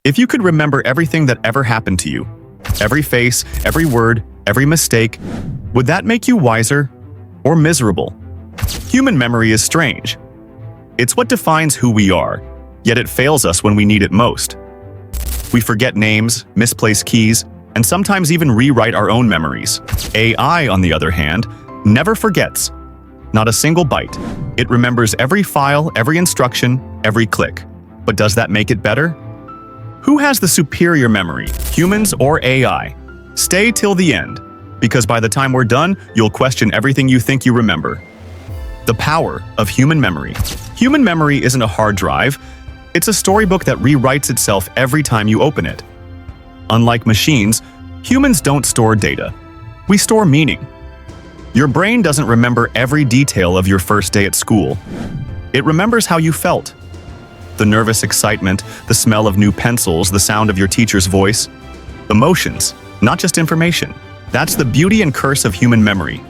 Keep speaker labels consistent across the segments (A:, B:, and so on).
A: If you could remember everything that ever happened to you, every face, every word, every mistake, would that make you wiser or miserable? Human memory is strange. It's what defines who we are, yet it fails us when we need it most. We forget names, misplace keys, and sometimes even rewrite our own memories. AI, on the other hand, never forgets. Not a single byte. It remembers every file, every instruction, every click. But does that make it better? Who has the superior memory, humans or AI? Stay till the end, because by the time we're done, you'll question everything you think you remember. The power of human memory. Human memory isn't a hard drive. It's a storybook that rewrites itself every time you open it. Unlike machines, humans don't store data. We store meaning. Your brain doesn't remember every detail of your first day at school. It remembers how you felt. The nervous excitement, the smell of new pencils, the sound of your teacher's voice. Emotions, not just information. That's the beauty and curse of human memory.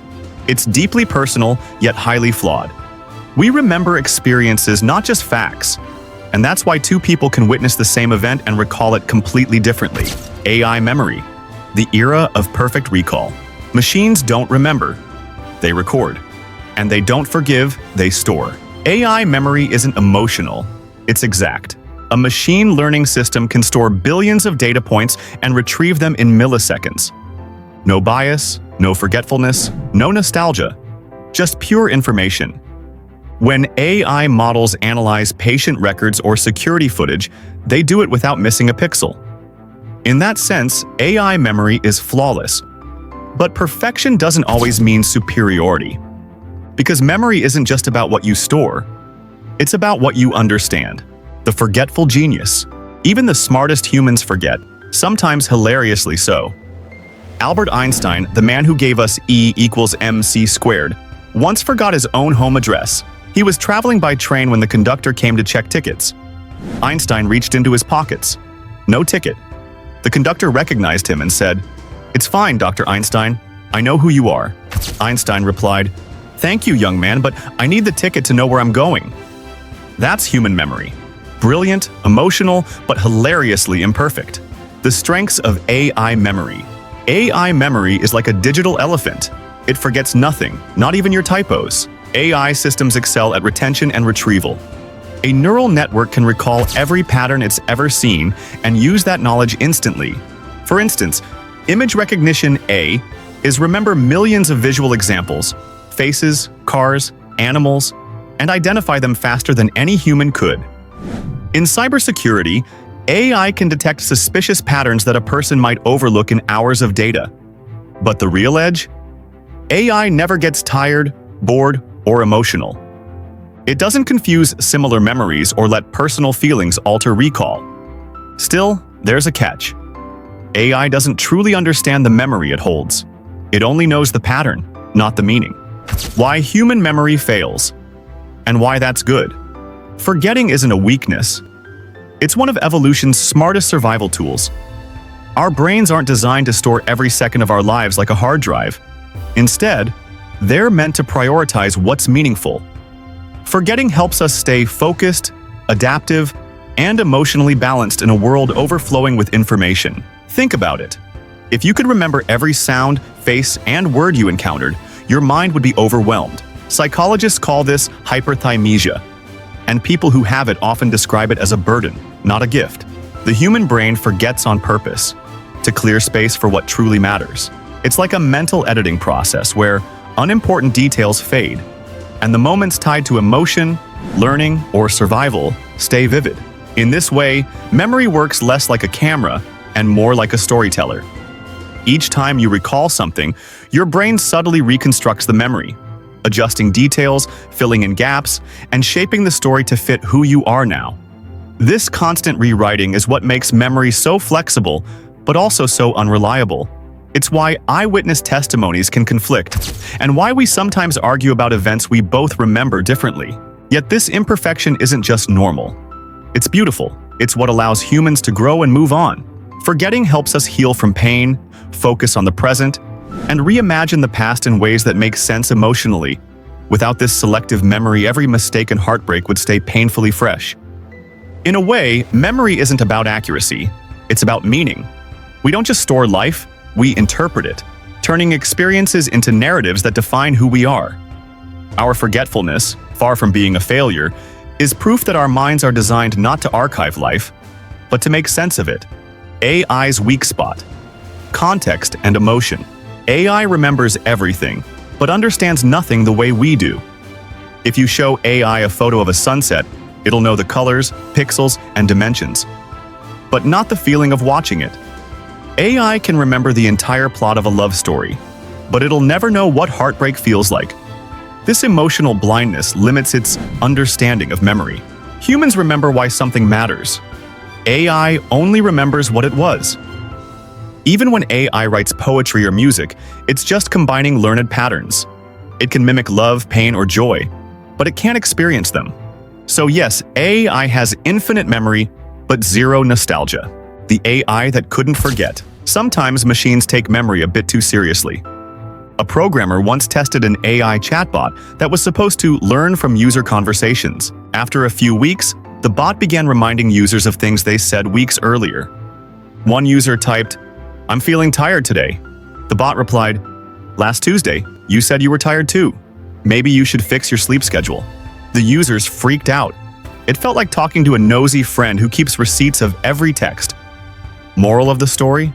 A: It's deeply personal, yet highly flawed. We remember experiences, not just facts. And that's why two people can witness the same event and recall it completely differently. AI memory, the era of perfect recall. Machines don't remember, they record. And they don't forgive, they store. AI memory isn't emotional, it's exact. A machine learning system can store billions of data points and retrieve them in milliseconds. No bias, no forgetfulness, no nostalgia, just pure information. When AI models analyze patient records or security footage, they do it without missing a pixel. In that sense, AI memory is flawless. But perfection doesn't always mean superiority. Because memory isn't just about what you store, it's about what you understand. The forgetful genius. Even the smartest humans forget, sometimes hilariously so. Albert Einstein, the man who gave us E=mc², once forgot his own home address. He was traveling by train when the conductor came to check tickets. Einstein reached into his pockets. No ticket. The conductor recognized him and said, "It's fine, Dr. Einstein. I know who you are." Einstein replied, "Thank you, young man, but I need the ticket to know where I'm going." That's human memory. Brilliant, emotional, but hilariously imperfect. The strengths of AI memory. AI memory is like a digital elephant. It forgets nothing, not even your typos. AI systems excel at retention and retrieval. A neural network can recall every pattern it's ever seen and use that knowledge instantly. For instance, image recognition A is remember millions of visual examples, faces, cars, animals, and identify them faster than any human could. In cybersecurity, AI can detect suspicious patterns that a person might overlook in hours of data. But the real edge? AI never gets tired, bored, or emotional. It doesn't confuse similar memories or let personal feelings alter recall. Still, there's a catch. AI doesn't truly understand the memory it holds. It only knows the pattern, not the meaning. Why human memory fails, and why that's good. Forgetting isn't a weakness. It's one of evolution's smartest survival tools. Our brains aren't designed to store every second of our lives like a hard drive. Instead, they're meant to prioritize what's meaningful. Forgetting helps us stay focused, adaptive, and emotionally balanced in a world overflowing with information. Think about it. If you could remember every sound, face, and word you encountered, your mind would be overwhelmed. Psychologists call this hyperthymesia, and people who have it often describe it as a burden, not a gift. The human brain forgets on purpose, to clear space for what truly matters. It's like a mental editing process where unimportant details fade, and the moments tied to emotion, learning, or survival stay vivid. In this way, memory works less like a camera and more like a storyteller. Each time you recall something, your brain subtly reconstructs the memory, adjusting details, filling in gaps, and shaping the story to fit who you are now. This constant rewriting is what makes memory so flexible, but also so unreliable. It's why eyewitness testimonies can conflict, and why we sometimes argue about events we both remember differently. Yet this imperfection isn't just normal. It's beautiful. It's what allows humans to grow and move on. Forgetting helps us heal from pain, focus on the present, and reimagine the past in ways that make sense emotionally. Without this selective memory, every mistake and heartbreak would stay painfully fresh. In a way, memory isn't about accuracy, it's about meaning. We don't just store life, we interpret it, turning experiences into narratives that define who we are. Our forgetfulness, far from being a failure, is proof that our minds are designed not to archive life, but to make sense of it. AI's weak spot: context and emotion. AI remembers everything, but understands nothing the way we do. If you show AI a photo of a sunset, it'll know the colors, pixels, and dimensions, but not the feeling of watching it. AI can remember the entire plot of a love story, but it'll never know what heartbreak feels like. This emotional blindness limits its understanding of memory. Humans remember why something matters. AI only remembers what it was. Even when AI writes poetry or music, it's just combining learned patterns. It can mimic love, pain, or joy, but it can't experience them. So yes, AI has infinite memory, but zero nostalgia. The AI that couldn't forget. Sometimes machines take memory a bit too seriously. A programmer once tested an AI chatbot that was supposed to learn from user conversations. After a few weeks, the bot began reminding users of things they said weeks earlier. One user typed, "I'm feeling tired today." The bot replied, "Last Tuesday, you said you were tired too. Maybe you should fix your sleep schedule." The users freaked out. It felt like talking to a nosy friend who keeps receipts of every text. Moral of the story?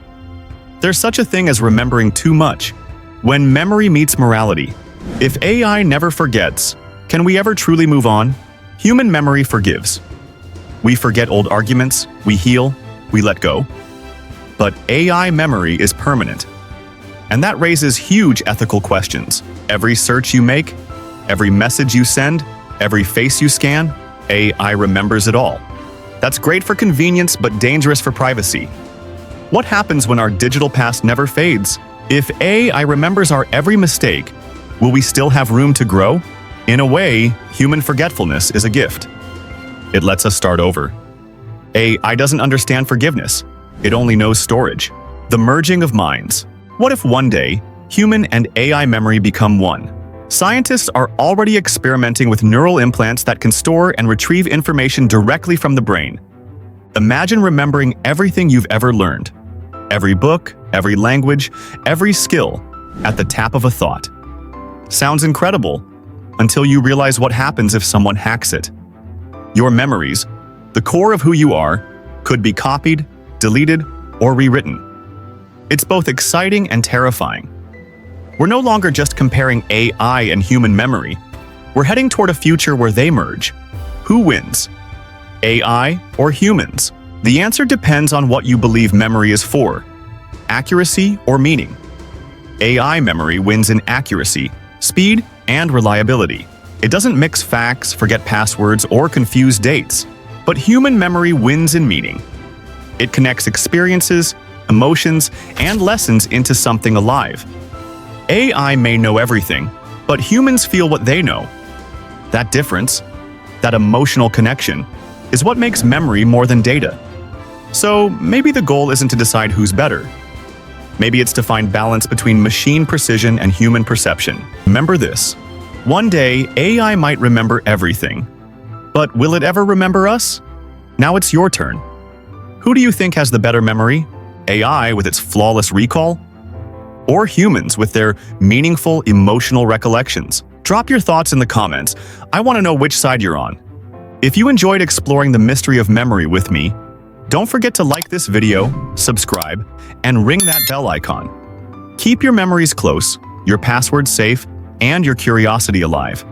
A: There's such a thing as remembering too much. When memory meets morality. If AI never forgets, can we ever truly move on? Human memory forgives. We forget old arguments, we heal, we let go. But AI memory is permanent. And that raises huge ethical questions. Every search you make, every message you send, every face you scan, AI remembers it all. That's great for convenience, but dangerous for privacy. What happens when our digital past never fades? If AI remembers our every mistake, will we still have room to grow? In a way, human forgetfulness is a gift. It lets us start over. AI doesn't understand forgiveness. It only knows storage. The merging of minds. What if one day, human and AI memory become one? Scientists are already experimenting with neural implants that can store and retrieve information directly from the brain. Imagine remembering everything you've ever learned. Every book, every language, every skill, at the tap of a thought. Sounds incredible, until you realize what happens if someone hacks it. Your memories, the core of who you are, could be copied, deleted, or rewritten. It's both exciting and terrifying. We're no longer just comparing AI and human memory. We're heading toward a future where they merge. Who wins? AI or humans? The answer depends on what you believe memory is for: accuracy or meaning. AI memory wins in accuracy, speed, and reliability. It doesn't mix facts, forget passwords, or confuse dates. But human memory wins in meaning. It connects experiences, emotions, and lessons into something alive. AI may know everything, but humans feel what they know. That difference, that emotional connection, is what makes memory more than data. So maybe the goal isn't to decide who's better. Maybe it's to find balance between machine precision and human perception. Remember this: one day, AI might remember everything. But will it ever remember us? Now it's your turn. Who do you think has the better memory? AI with its flawless recall? Or humans with their meaningful, emotional recollections? Drop your thoughts in the comments. I want to know which side you're on. If you enjoyed exploring the mystery of memory with me, don't forget to like this video, subscribe, and ring that bell icon. Keep your memories close, your passwords safe, and your curiosity alive.